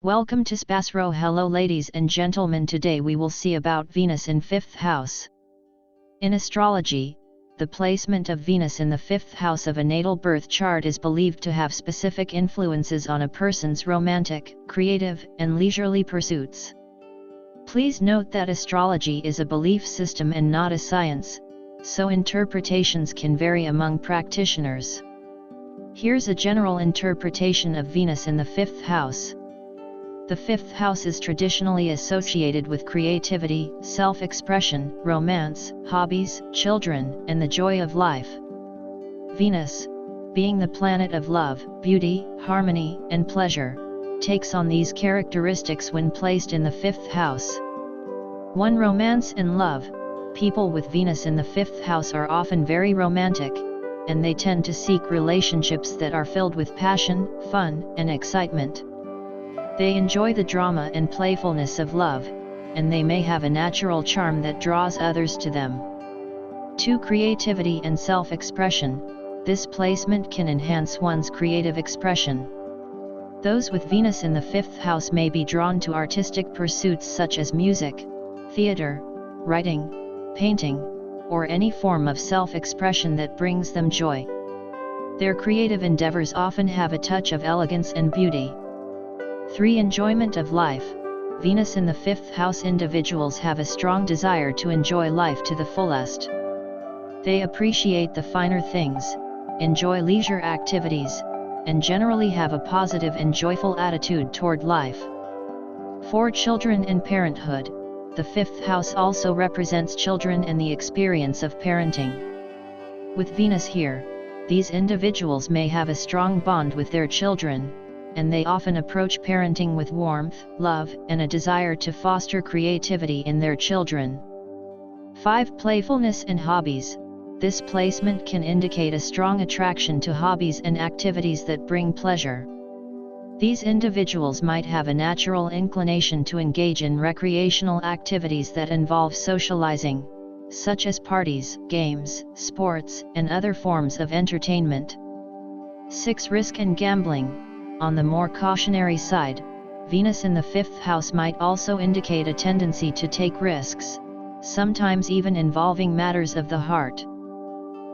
Welcome to SPASRO. Hello ladies and gentlemen, today we will see about Venus in 5th house. In astrology, the placement of Venus in the 5th house of a natal birth chart is believed to have specific influences on a person's romantic, creative, and leisurely pursuits. Please note that astrology is a belief system and not a science, so interpretations can vary among practitioners. Here's a general interpretation of Venus in the 5th house. The 5th house is traditionally associated with creativity, self-expression, romance, hobbies, children, and the joy of life. Venus, being the planet of love, beauty, harmony, and pleasure, takes on these characteristics when placed in the 5th house. 1. Romance and love. People with Venus in the 5th house are often very romantic, and they tend to seek relationships that are filled with passion, fun, and excitement. They enjoy the drama and playfulness of love, and they may have a natural charm that draws others to them. 2. Creativity and self-expression. This placement can enhance one's creative expression. Those with Venus in the 5th house may be drawn to artistic pursuits such as music, theater, writing, painting, or any form of self-expression that brings them joy. Their creative endeavors often have a touch of elegance and beauty. 3. Enjoyment of life. Venus in the 5th house individuals have a strong desire to enjoy life to the fullest. They appreciate the finer things, enjoy leisure activities, and generally have a positive and joyful attitude toward life. 4. Children and parenthood. The 5th house also represents children and the experience of parenting. With Venus here, these individuals may have a strong bond with their children, and they often approach parenting with warmth, love, and a desire to foster creativity in their children. 5. Playfulness and hobbies. This placement can indicate a strong attraction to hobbies and activities that bring pleasure. These individuals might have a natural inclination to engage in recreational activities that involve socializing, such as parties, games, sports, and other forms of entertainment. 6. Risk and gambling. On the more cautionary side, Venus in the 5th house might also indicate a tendency to take risks, sometimes even involving matters of the heart.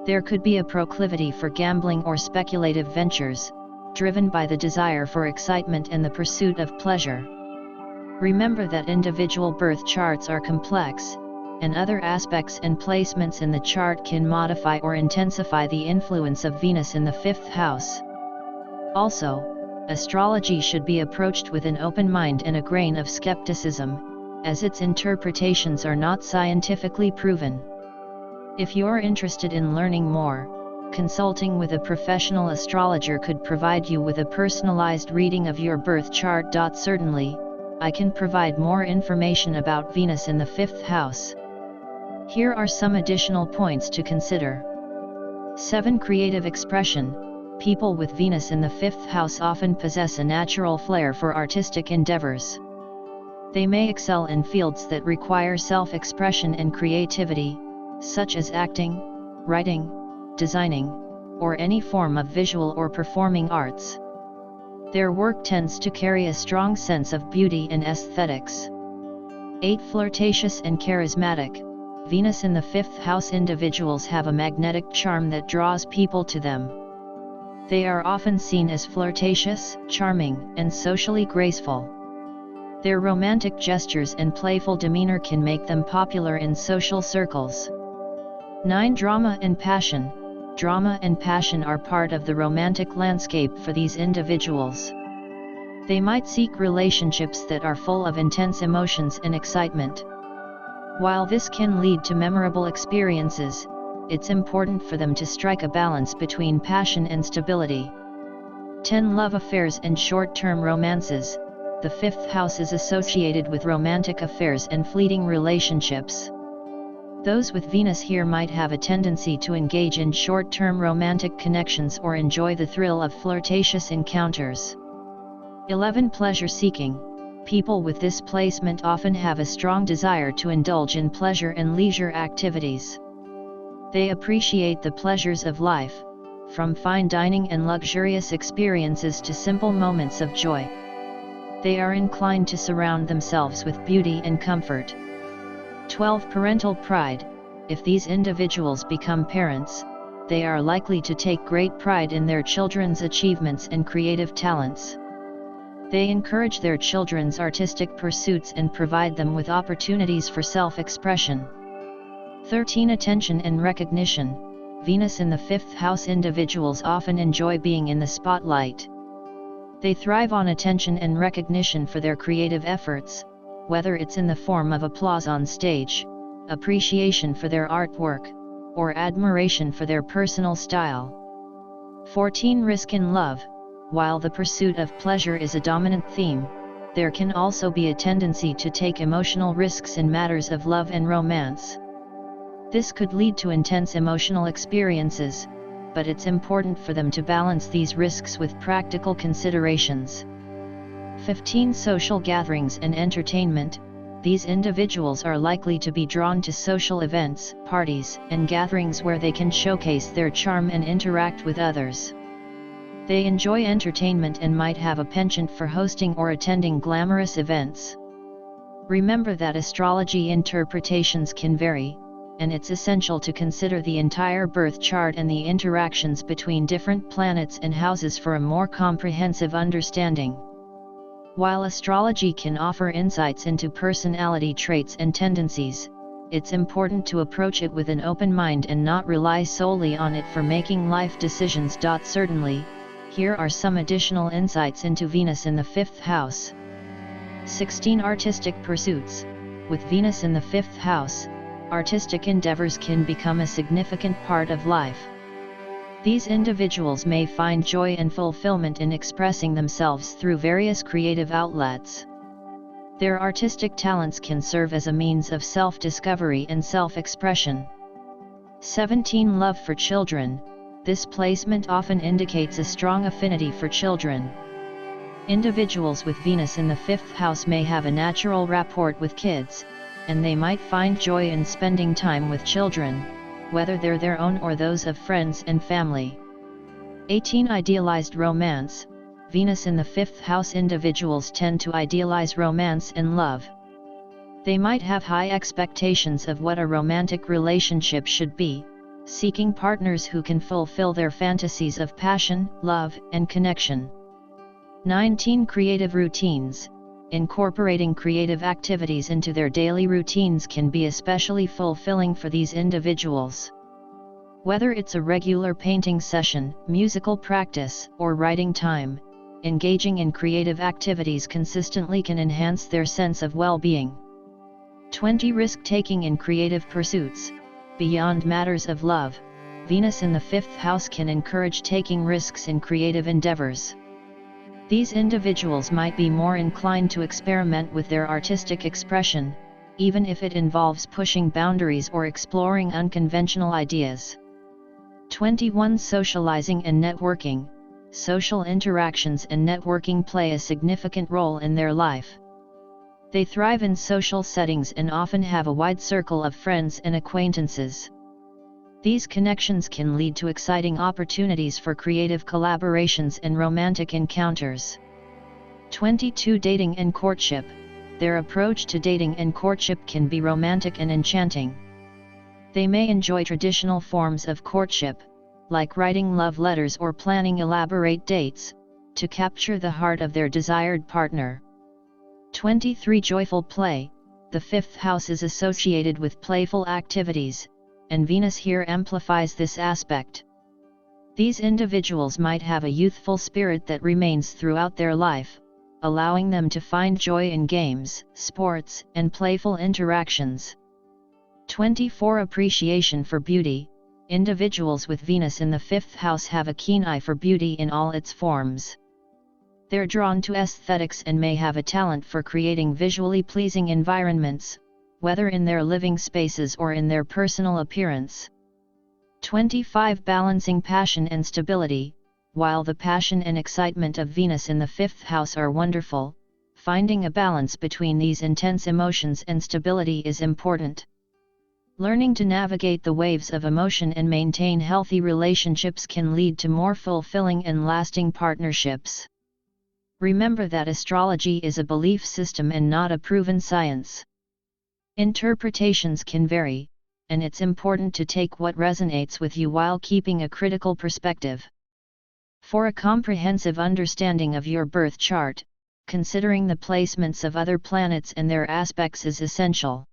There could be a proclivity for gambling or speculative ventures, driven by the desire for excitement and the pursuit of pleasure. Remember that individual birth charts are complex, and other aspects and placements in the chart can modify or intensify the influence of Venus in the 5th house. Also, astrology should be approached with an open mind and a grain of skepticism, as its interpretations are not scientifically proven. If you're interested in learning more, consulting with a professional astrologer could provide you with a personalized reading of your birth chart. Certainly, I can provide more information about Venus in the 5th house. Here are some additional points to consider. 7. Creative expression. People with Venus in the 5th house often possess a natural flair for artistic endeavors. They may excel in fields that require self-expression and creativity, such as acting, writing, designing, or any form of visual or performing arts. Their work tends to carry a strong sense of beauty and aesthetics. 8. Flirtatious and charismatic. Venus in the 5th house individuals have a magnetic charm that draws people to them. They are often seen as flirtatious, charming, and socially graceful. Their romantic gestures and playful demeanor can make them popular in social circles. 9. Drama and passion. Drama and passion are part of the romantic landscape for these individuals. They might seek relationships that are full of intense emotions and excitement. While this can lead to memorable experiences, it's important for them to strike a balance between passion and stability. 10. Love affairs and short-term romances. The 5th house is associated with romantic affairs and fleeting relationships. Those with Venus here might have a tendency to engage in short-term romantic connections or enjoy the thrill of flirtatious encounters. 11. Pleasure-seeking. People with this placement often have a strong desire to indulge in pleasure and leisure activities. They appreciate the pleasures of life, from fine dining and luxurious experiences to simple moments of joy. They are inclined to surround themselves with beauty and comfort. 12. Parental pride. If these individuals become parents, they are likely to take great pride in their children's achievements and creative talents. They encourage their children's artistic pursuits and provide them with opportunities for self-expression. 13. Attention and recognition. Venus in the 5th house individuals often enjoy being in the spotlight. They thrive on attention and recognition for their creative efforts, whether it's in the form of applause on stage, appreciation for their artwork, or admiration for their personal style. 14. Risk in love. While the pursuit of pleasure is a dominant theme, there can also be a tendency to take emotional risks in matters of love and romance. This could lead to intense emotional experiences, but it's important for them to balance these risks with practical considerations. 15. Social gatherings and entertainment. These individuals are likely to be drawn to social events, parties, and gatherings where they can showcase their charm and interact with others. They enjoy entertainment and might have a penchant for hosting or attending glamorous events. Remember that astrology interpretations can vary, and it's essential to consider the entire birth chart and the interactions between different planets and houses for a more comprehensive understanding. While astrology can offer insights into personality traits and tendencies, it's important to approach it with an open mind and not rely solely on it for making life decisions. Certainly, here are some additional insights into Venus in the 5th house. 16. Artistic pursuits. With Venus in the 5th house, artistic endeavors can become a significant part of life. These individuals may find joy and fulfillment in expressing themselves through various creative outlets. Their artistic talents can serve as a means of self-discovery and self-expression. 17. Love for children. This placement often indicates a strong affinity for children. Individuals with Venus in the 5th house may have a natural rapport with kids, and they might find joy in spending time with children, whether they're their own or those of friends and family. 18. Idealized romance. Venus in the 5th house individuals tend to idealize romance and love. They might have high expectations of what a romantic relationship should be, seeking partners who can fulfill their fantasies of passion, love, and connection. 19. Creative routines. Incorporating creative activities into their daily routines can be especially fulfilling for these individuals. Whether it's a regular painting session, musical practice, or writing time, engaging in creative activities consistently can enhance their sense of well-being. 20. Risk-taking in creative pursuits. Beyond matters of love, Venus in the 5th house can encourage taking risks in creative endeavors. These individuals might be more inclined to experiment with their artistic expression, even if it involves pushing boundaries or exploring unconventional ideas. 21. Socializing and networking. Social interactions and networking play a significant role in their life. They thrive in social settings and often have a wide circle of friends and acquaintances. These connections can lead to exciting opportunities for creative collaborations and romantic encounters. 22. Dating and courtship. Their approach to dating and courtship can be romantic and enchanting. They may enjoy traditional forms of courtship, like writing love letters or planning elaborate dates, to capture the heart of their desired partner. 23. Joyful play. The 5th house is associated with playful activities, and Venus here amplifies this aspect. These individuals might have a youthful spirit that remains throughout their life, allowing them to find joy in games, sports, and playful interactions. 24. Appreciation for beauty. Individuals with Venus in the 5th house have a keen eye for beauty in all its forms. They're drawn to aesthetics and may have a talent for creating visually pleasing environments, whether in their living spaces or in their personal appearance. 25. Balancing passion and stability. While the passion and excitement of Venus in the 5th house are wonderful, finding a balance between these intense emotions and stability is important. Learning to navigate the waves of emotion and maintain healthy relationships can lead to more fulfilling and lasting partnerships. Remember that astrology is a belief system and not a proven science. Interpretations can vary, and it's important to take what resonates with you while keeping a critical perspective. For a comprehensive understanding of your birth chart, considering the placements of other planets and their aspects is essential.